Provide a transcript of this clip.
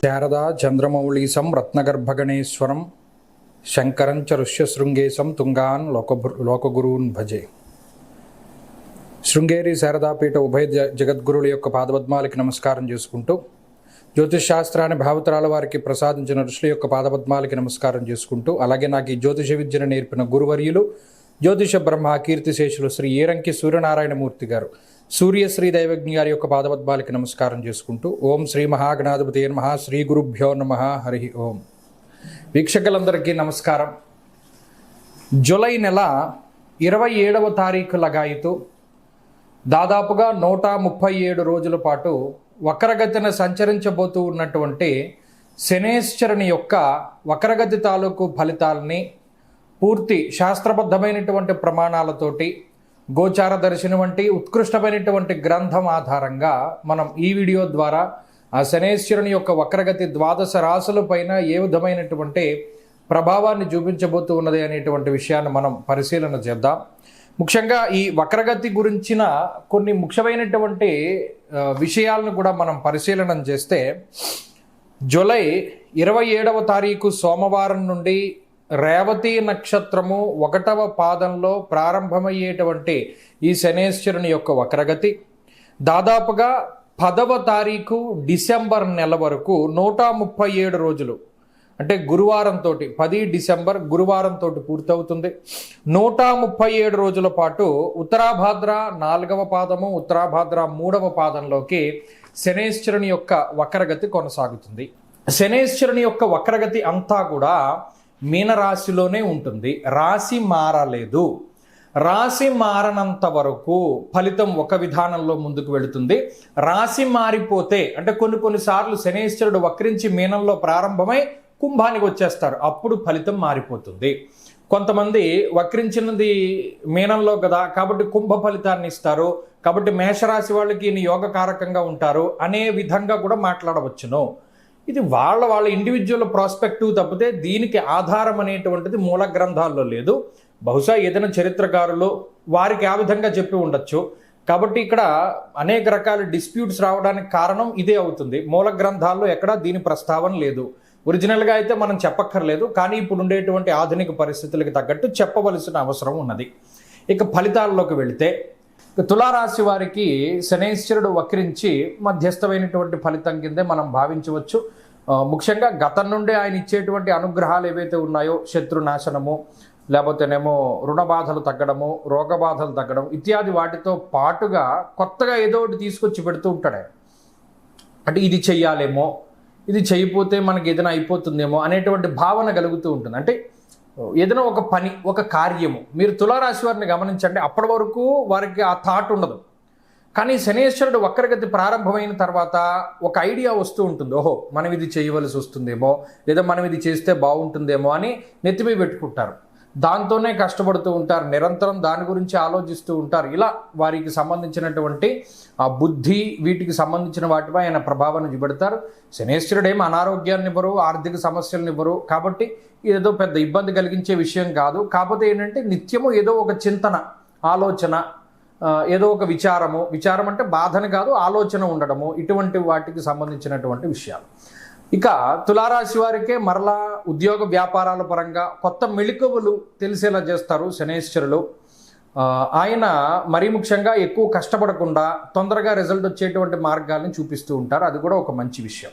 శారదా చంద్రమౌళీశం రత్నగర్భగణేశ్వరం శంకరం చ ఋష్యశృంగేశం తుంగాన్ లోకగురూన్ భజే. శృంగేరి శారదాపీఠ ఉభయ జగద్గురుల యొక్క పాదపద్మాలకి నమస్కారం చేసుకుంటూ, జ్యోతిష్ శాస్త్రాన్ని భావతరాల వారికి ప్రసాదించిన ఋషుల యొక్క పాదపద్మాలకి నమస్కారం చేసుకుంటూ, అలాగే నాకు ఈ జ్యోతిష విద్యను నేర్పిన గురువర్యులు జ్యోతిష బ్రహ్మ కీర్తిశేషులు శ్రీ ఏరంకి సూర్యనారాయణమూర్తి గారు, సూర్యశ్రీ దైవజ్ఞ గారి యొక్క పాదపద్మాలకి నమస్కారం చేసుకుంటూ, ఓం శ్రీ మహాగణాధిపతి నమః, శ్రీ గురుభ్యో నమః, హరి ఓం. వీక్షకులందరికీ నమస్కారం. జూలై నెల 27వ తారీఖు లగాయితూ దాదాపుగా 137 రోజుల పాటు వక్రగతిన సంచరించబోతూ ఉన్నటువంటి శనేశ్వరుని యొక్క వక్రగతి తాలూకు ఫలితాలని పూర్తి శాస్త్రబద్ధమైనటువంటి ప్రమాణాలతోటి గోచార దర్శనం వంటి ఉత్కృష్టమైనటువంటి గ్రంథం ఆధారంగా మనం ఈ వీడియో ద్వారా ఆ శనేశ్వరుని యొక్క వక్రగతి 12 రాశుల పైన ఏ విధమైనటువంటి ప్రభావాన్ని చూపించబోతూ ఉన్నది అనేటువంటి విషయాన్ని మనం పరిశీలన చేద్దాం. ముఖ్యంగా ఈ వక్రగతి గురించిన కొన్ని ముఖ్యమైనటువంటి విషయాలను కూడా మనం పరిశీలన చేస్తే, జూలై 27వ తారీఖు సోమవారం నుండి రేవతి నక్షత్రము 1వ పాదంలో ప్రారంభమయ్యేటువంటి ఈ శనేశ్వరుని యొక్క వక్రగతి దాదాపుగా 10వ తారీఖు డిసెంబర్ నెల వరకు 137 రోజులు, అంటే గురువారంతో 10 డిసెంబర్ గురువారంతో పూర్తవుతుంది. 137 రోజుల పాటు ఉత్తరాభాద్ర 4వ పాదము, ఉత్తరాభాద్ర 3వ పాదంలోకి శనేశ్వరుని యొక్క వక్రగతి కొనసాగుతుంది. శనేశ్వరుని యొక్క వక్రగతి అంతా కూడా మీనరాశిలోనే ఉంటుంది. రాశి మారలేదు. రాశి మారనంత వరకు ఫలితం ఒక విధానంలో ముందుకు వెళుతుంది. రాశి మారిపోతే, అంటే కొన్నిసార్లు శనేశ్వరుడు వక్రించి మీనంలో ప్రారంభమై కుంభానికి వచ్చేస్తారు, అప్పుడు ఫలితం మారిపోతుంది. కొంతమంది వక్రించినది మీనంలో కదా కాబట్టి కుంభ ఫలితాన్ని ఇస్తారు, కాబట్టి మేషరాశి వాళ్ళకి ఈయన యోగకారకంగా ఉంటారు అనే విధంగా కూడా మాట్లాడవచ్చును. ఇది వాళ్ళ ఇండివిజువల్ ప్రాస్పెక్టివ్ తప్పితే దీనికి ఆధారం అనేటువంటిది మూల గ్రంథాల్లో లేదు. బహుశా ఏదైనా చరిత్రకారులు వారికి ఆ విధంగా చెప్పి ఉండొచ్చు. కాబట్టి ఇక్కడ అనేక రకాల డిస్ప్యూట్స్ రావడానికి కారణం ఇదే అవుతుంది. మూల గ్రంథాల్లో ఎక్కడా దీని ప్రస్తావన లేదు. ఒరిజినల్గా అయితే మనం చెప్పక్కర్లేదు, కానీ ఇప్పుడు ఉండేటువంటి ఆధునిక పరిస్థితులకు తగ్గట్టు చెప్పవలసిన అవసరం ఉన్నది. ఇక ఫలితాల్లోకి వెళితే, తులారాశి వారికి శనేశ్వరుడు వక్రించి మధ్యస్థమైనటువంటి ఫలితం కిందే మనం భావించవచ్చు. ముఖ్యంగా గతం నుండే ఆయన ఇచ్చేటువంటి అనుగ్రహాలు ఏవైతే ఉన్నాయో, శత్రునాశనము, లేకపోతేనేమో రుణ బాధలు తగ్గడము, రోగ బాధలు తగ్గడం ఇత్యాది వాటితో పాటుగా కొత్తగా ఏదో ఒకటి తీసుకొచ్చి పెడుతూ ఉంటాడు. అంటే ఇది చెయ్యాలేమో, ఇది చేయకపోతే మనకి ఏదైనా అయిపోతుందేమో అనేటువంటి భావన కలుగుతూ ఉంటుంది. అంటే ఏదైనా ఒక పని, ఒక కార్యము, మీరు తులారాశి వారిని గమనించండి, అప్పటి వరకు వారికి ఆ థాట్ ఉండదు. కానీ శనేశ్వరుడు వక్రగతి ప్రారంభమైన తర్వాత ఒక ఐడియా వస్తూ ఉంటుంది. ఓహో, మనం ఇది చేయవలసి వస్తుందేమో, లేదా మనం ఇది చేస్తే బాగుంటుందేమో అని నెత్తిమీ పెట్టుకుంటారు. దాంతోనే కష్టపడుతూ ఉంటారు, నిరంతరం దాని గురించి ఆలోచిస్తూ ఉంటారు. ఇలా వారికి సంబంధించినటువంటి ఆ బుద్ధి, వీటికి సంబంధించిన వాటిపై ఆయన ప్రభావాన్ని చూపెడతారు. శనేశ్వరుడు ఏమి అనారోగ్యాన్ని ఇవ్వరు, ఆర్థిక సమస్యలను ఇవ్వరు, కాబట్టి ఏదో పెద్ద ఇబ్బంది కలిగించే విషయం కాదు. కాకపోతే ఏంటంటే నిత్యము ఏదో ఒక చింతన, ఆలోచన, ఏదో ఒక విచారం అంటే బాధని కాదు, ఆలోచన ఉండడము, ఇటువంటి వాటికి సంబంధించినటువంటి విషయాలు. ఇక తులారాశి వారికే మరలా ఉద్యోగ వ్యాపారాల పరంగా కొత్త మెళుకువలు తెలిసేలా చేస్తారు శనేశ్వరులు. ఆయన మరీ ముఖ్యంగా ఎక్కువ కష్టపడకుండా తొందరగా రిజల్ట్ వచ్చేటువంటి మార్గాల్ని చూపిస్తూ ఉంటారు. అది కూడా ఒక మంచి విషయం.